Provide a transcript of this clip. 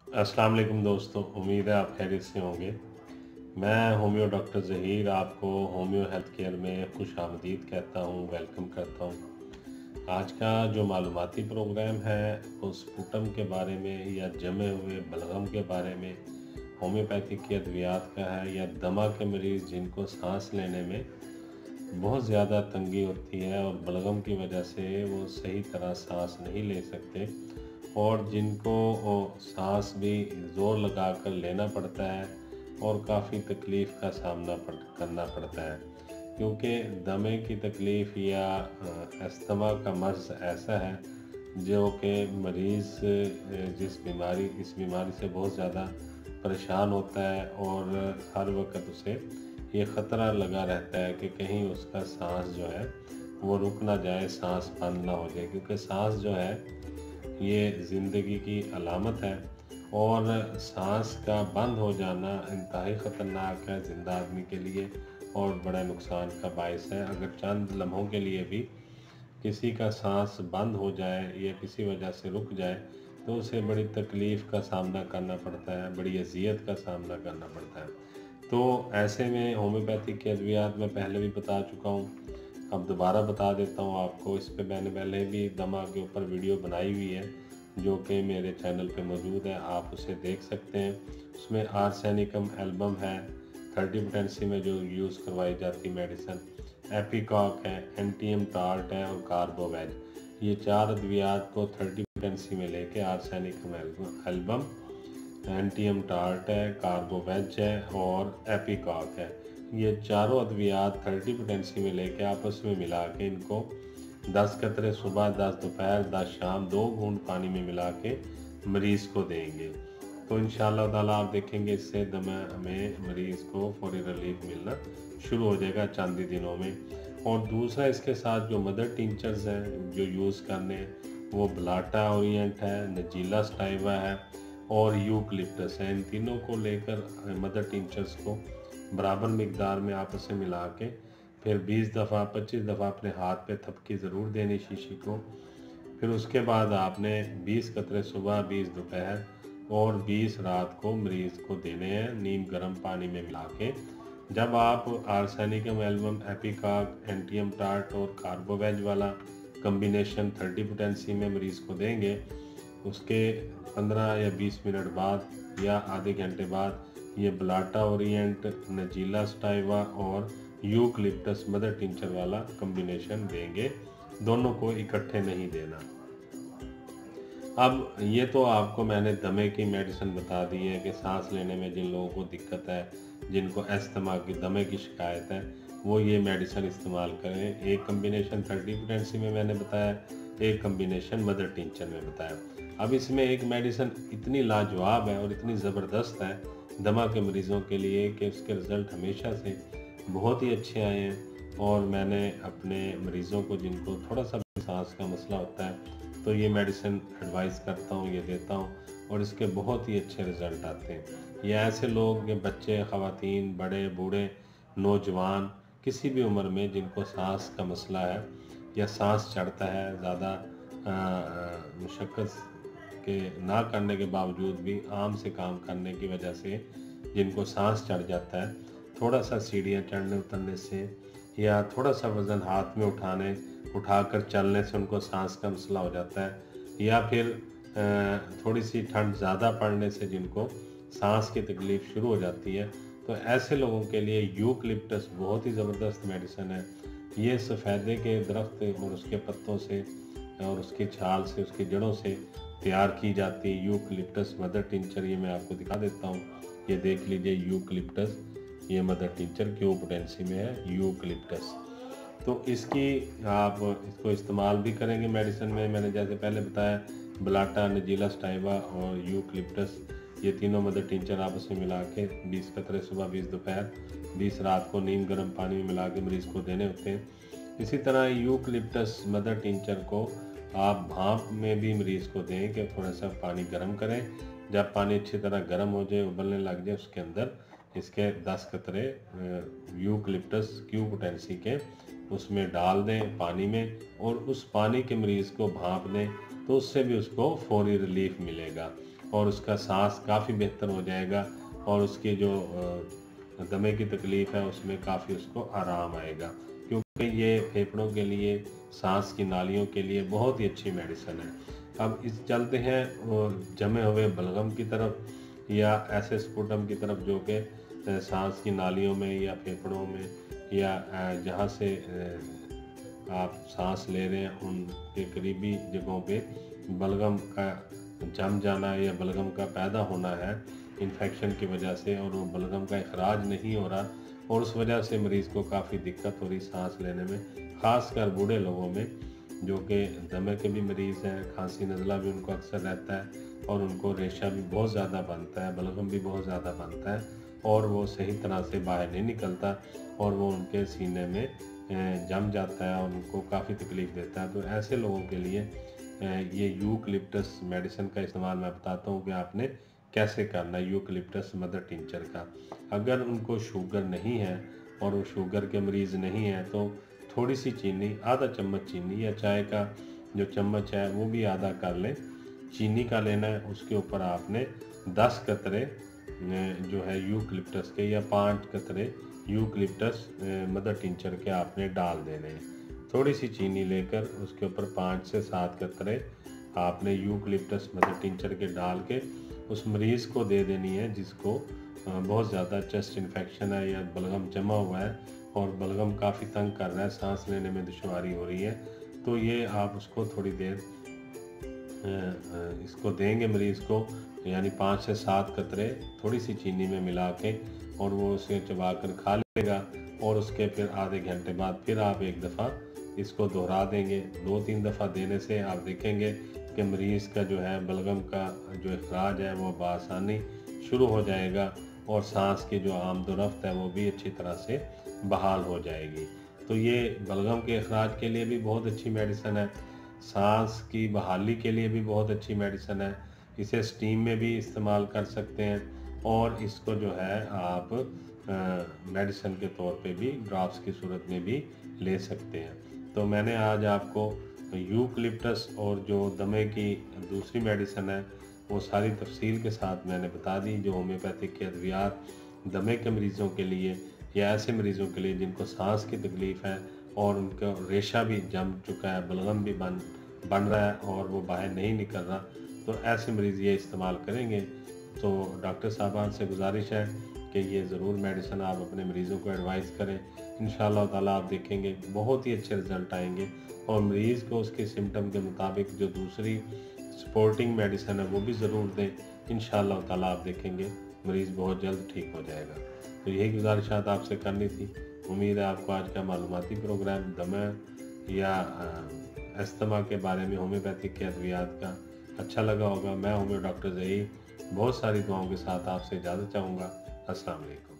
अस्सलाम वालेकुम दोस्तों, उम्मीद है आप खैरियत से होंगे। मैं होम्यो डॉक्टर ज़हीर आपको होम्यो हेल्थ केयर में खुशामदीद कहता हूँ, वेलकम करता हूँ। आज का जो मालूमाती प्रोग्राम है वो स्पुटम के बारे में या जमे हुए बलगम के बारे में होम्योपैथिक की अद्वियात का है, या दमा के मरीज़ जिनको सांस लेने में बहुत ज़्यादा तंगी होती है और बलगम की वजह से वो सही तरह सांस नहीं ले सकते, और जिनको सांस भी ज़ोर लगा कर लेना पड़ता है और काफ़ी तकलीफ़ का करना पड़ता है, क्योंकि दमे की तकलीफ़ या अस्थमा का मर्ज़ ऐसा है जो कि मरीज़ इस बीमारी से बहुत ज़्यादा परेशान होता है, और हर वक्त उसे ये ख़तरा लगा रहता है कि कहीं उसका सांस जो है वो रुक ना जाए, सांस बंद ना हो जाए, क्योंकि सांस जो है ये ज़िंदगी की अलामत है। और सांस का बंद हो जाना इंतहाई ख़तरनाक है ज़िंदा आदमी के लिए और बड़ा नुकसान का बायस है। अगर चंद लम्हों के लिए भी किसी का सांस बंद हो जाए या किसी वजह से रुक जाए तो उसे बड़ी तकलीफ़ का सामना करना पड़ता है, बड़ी अज़ियत का सामना करना पड़ता है। तो ऐसे में होम्योपैथिक के अद्वियात मैं पहले भी बता चुका हूँ, अब दोबारा बता देता हूँ आपको। इस पे मैंने पहले भी दमा के ऊपर वीडियो बनाई हुई है जो कि मेरे चैनल पे मौजूद है, आप उसे देख सकते हैं। उसमें आर्सेनिकम एल्बम है, 30 पोटेंसी में जो यूज़ करवाई जाती मेडिसन, एपिकॉक है, एंटीएम टार्ट है और कार्बोवेज, ये चार अद्वियात को 30 पोटेंसी में लेके आर्सेनिकम एल्बम, एंटीएम टार्ट है, कार्बोवेज है और एपिकॉक है, ये चारों अद्वियात 30 पोटेंसी में लेके आपस में मिला के इनको 10 कतरे सुबह, 10 दोपहर, 10 शाम, 2 बूंद पानी में मिला के मरीज़ को देंगे। तो इंशाअल्लाह ताला आप देखेंगे इससे दमा में मरीज़ को फौरी रिलीफ मिलना शुरू हो जाएगा चंद ही दिनों में। और दूसरा इसके साथ जो मदर टिंचर्स हैं जो यूज़ करने हैं वो ब्लाटा ओरिएंट है, नजीला स्टाइवा है और यूकलिप्टस है। इन तीनों को लेकर मदर टिंचर्स को बराबर मिकदार में आपस में मिला के फिर 20 दफ़ा 25 दफ़ा अपने हाथ पे थपकी ज़रूर देनी शीशी को। फिर उसके बाद आपने 20 कतरे सुबह, 20 दोपहर और 20 रात को मरीज़ को देने हैं नीम गर्म पानी में मिला के। जब आप आर्सेनिकम एल्बम, एपिकॉक, एंटीएम टार्ट और कार्बोवेज वाला कम्बिनेशन 30 पोटेंसी में मरीज़ को देंगे, उसके 15 या 20 मिनट बाद या आधे घंटे बाद ये ब्लाटा ओरिएंट, नजीला स्टाइवा और यूकलिप्टस मदर टिंचर वाला कम्बिनेशन देंगे। दोनों को इकट्ठे नहीं देना। अब ये तो आपको मैंने दमे की मेडिसिन बता दी है कि सांस लेने में जिन लोगों को दिक्कत है, जिनको अस्थमा की दमे की शिकायत है, वो ये मेडिसिन इस्तेमाल करें। एक कम्बिनेशन 30 पोटेंसी में मैंने बताया, एक कम्बिनेशन मदर टिंचर में बताया। अब इसमें एक मेडिसिन इतनी लाजवाब है और इतनी ज़बरदस्त है दमा के मरीज़ों के लिए कि उसके रिज़ल्ट हमेशा से बहुत ही अच्छे आए हैं। और मैंने अपने मरीज़ों को जिनको थोड़ा सा भी सांस का मसला होता है तो ये मेडिसिन एडवाइस करता हूँ, ये देता हूँ, और इसके बहुत ही अच्छे रिज़ल्ट आते हैं। ये ऐसे लोग, ये बच्चे, ख़वातीन, बड़े बूढ़े, नौजवान, किसी भी उम्र में जिनको सांस का मसला है या सांस चढ़ता है ज़्यादा, मुशक्क़त के ना करने के बावजूद भी आम से काम करने की वजह से जिनको सांस चढ़ जाता है, थोड़ा सा सीढ़ियाँ चढ़ने उतरने से या थोड़ा सा वज़न हाथ में उठाकर चलने से उनको सांस का मसला हो जाता है, या फिर थोड़ी सी ठंड ज़्यादा पड़ने से जिनको सांस की तकलीफ़ शुरू हो जाती है, तो ऐसे लोगों के लिए यूकलिप्टस बहुत ही ज़बरदस्त मेडिसिन है। ये सफ़ेदे के दरख्त और उसके पत्तों से और उसकी छाल से, उसकी जड़ों से तैयार की जाती है यूकलिप्टस मदर टिंचर। ये मैं आपको दिखा देता हूँ, ये देख लीजिए यूकलिप्टस, ये मदर टिंचर क्यों पोटेंसी में है यूकलिप्टस। तो इसकी आप इसको इस्तेमाल भी करेंगे मेडिसिन में। मैंने जैसे पहले बताया, ब्लाटा, नजीला स्टाइवा और यूकलिप्टस, ये तीनों मदर टिंचर आपस में मिला के 20 कतरे सुबह, 20 दोपहर, 20 रात को नीम गर्म पानी में मिला के मरीज़ को देने होते हैं। इसी तरह यूकलिप्टस मदर टिंचर को आप भाप में भी मरीज़ को दें कि थोड़ा सा पानी गर्म करें। जब पानी अच्छी तरह गर्म हो जाए, उबलने लग जाए, उसके अंदर इसके 10 कतरे यूकलिप्टस क्यू पोटेंसी के उसमें डाल दें पानी में, और उस पानी के मरीज़ को भाप दें, तो उससे भी उसको फौरी रिलीफ मिलेगा। और उसका सांस काफ़ी बेहतर हो जाएगा और उसकी जो दमे की तकलीफ़ है उसमें काफ़ी उसको आराम आएगा, क्योंकि ये फेफड़ों के लिए, सांस की नालियों के लिए बहुत ही अच्छी मेडिसिन है। अब इस चलते हैं जमे हुए बलगम की तरफ या ऐसे स्पुटम की तरफ जो कि सांस की नालियों में या फेफड़ों में या जहाँ से आप सांस ले रहे हैं उनके करीबी जगहों पे बलगम का जम जाना या बलगम का पैदा होना है इन्फेक्शन की वजह से, और वो बलगम का इखराज नहीं हो रहा और उस वजह से मरीज़ को काफ़ी दिक्कत हो रही सांस लेने में, ख़ासकर बूढ़े लोगों में जो कि दमे के भी मरीज़ हैं, खांसी नज़ला भी उनको अक्सर रहता है और उनको रेशा भी बहुत ज़्यादा बनता है, बलगम भी बहुत ज़्यादा बनता है और वो सही तरह से बाहर नहीं निकलता और वो उनके सीने में जम जाता है और उनको काफ़ी तकलीफ़ देता है। तो ऐसे लोगों के लिए ये यूकलिप्टस मेडिसिन का इस्तेमाल मैं बताता हूँ कि आपने कैसे करना है। यूकलिप्टस मदर टिंचर का, अगर उनको शुगर नहीं है और वो शुगर के मरीज़ नहीं है तो थोड़ी सी चीनी, आधा चम्मच चीनी या चाय का जो चम्मच है वो भी आधा कर लें, चीनी का लेना है। उसके ऊपर आपने 10 कतरे जो है यूकलिप्टस के या 5 कतरे यूकलिप्टस मदर टिंचर के आपने डाल देने हैं। थोड़ी सी चीनी लेकर उसके ऊपर 5 से 7 कतरे आपने यूकलिप्टस मदर टिंचर के डाल के उस मरीज़ को दे देनी है जिसको बहुत ज़्यादा चेस्ट इन्फेक्शन है या बलगम जमा हुआ है और बलगम काफ़ी तंग कर रहा है, सांस लेने में दुश्वारी हो रही है। तो ये आप उसको थोड़ी देर इसको देंगे मरीज़ को, यानी 5 से 7 कतरे थोड़ी सी चीनी में मिला के, और वो उसे चबा कर खा लेगा और उसके फिर आधे घंटे बाद फिर आप एक दफ़ा इसको दोहरा देंगे। 2-3 दफ़ा देने से आप देखेंगे कि मरीज़ का जो है बलगम का जो इखराज है वो बआसानी शुरू हो जाएगा और सांस की जो आमदोरफ्त है वो भी अच्छी तरह से बहाल हो जाएगी। तो ये बलगम के इखराज के लिए भी बहुत अच्छी मेडिसिन है, सांस की बहाली के लिए भी बहुत अच्छी मेडिसिन है। इसे स्टीम में भी इस्तेमाल कर सकते हैं और इसको जो है आप मेडिसिन के तौर पे भी ड्रॉप्स की सूरत में भी ले सकते हैं। तो मैंने आज आपको यूकलिप्टस और जो दमे की दूसरी मेडिसिन है वो सारी तफसील के साथ मैंने बता दी, जो होम्योपैथिक के अद्वियात दमे के मरीज़ों के लिए या ऐसे मरीज़ों के लिए जिनको सांस की तकलीफ़ है और उनका रेशा भी जम चुका है, बलगम भी बन रहा है और वो बाहर नहीं निकल रहा, तो ऐसे मरीज़ ये इस्तेमाल करेंगे। तो डॉक्टर साहबान से गुजारिश है कि ये ज़रूर मेडिसिन आप अपने मरीज़ों को एडवाइस करें। इंशाअल्लाह ताला आप देखेंगे बहुत ही अच्छे रिज़ल्ट आएंगे और मरीज़ को उसके सिम्टम के मुताबिक जो दूसरी सपोर्टिंग मेडिसिन है वो भी ज़रूर दें। इंशाअल्लाह ताला आप देखेंगे मरीज़ बहुत जल्द ठीक हो जाएगा। तो यही गुजारिशात आपसे करनी थी। उम्मीद है आपको आज का मालूमाती प्रोग्राम दमा या अस्थमा के बारे में होम्योपैथिक के अद्वियात का अच्छा लगा होगा। मैं होम्यो डॉक्टर ज़हीर बहुत सारी दुआओं के साथ आपसे इजाज़त चाहूँगा। अस्सलाम वालेकुम।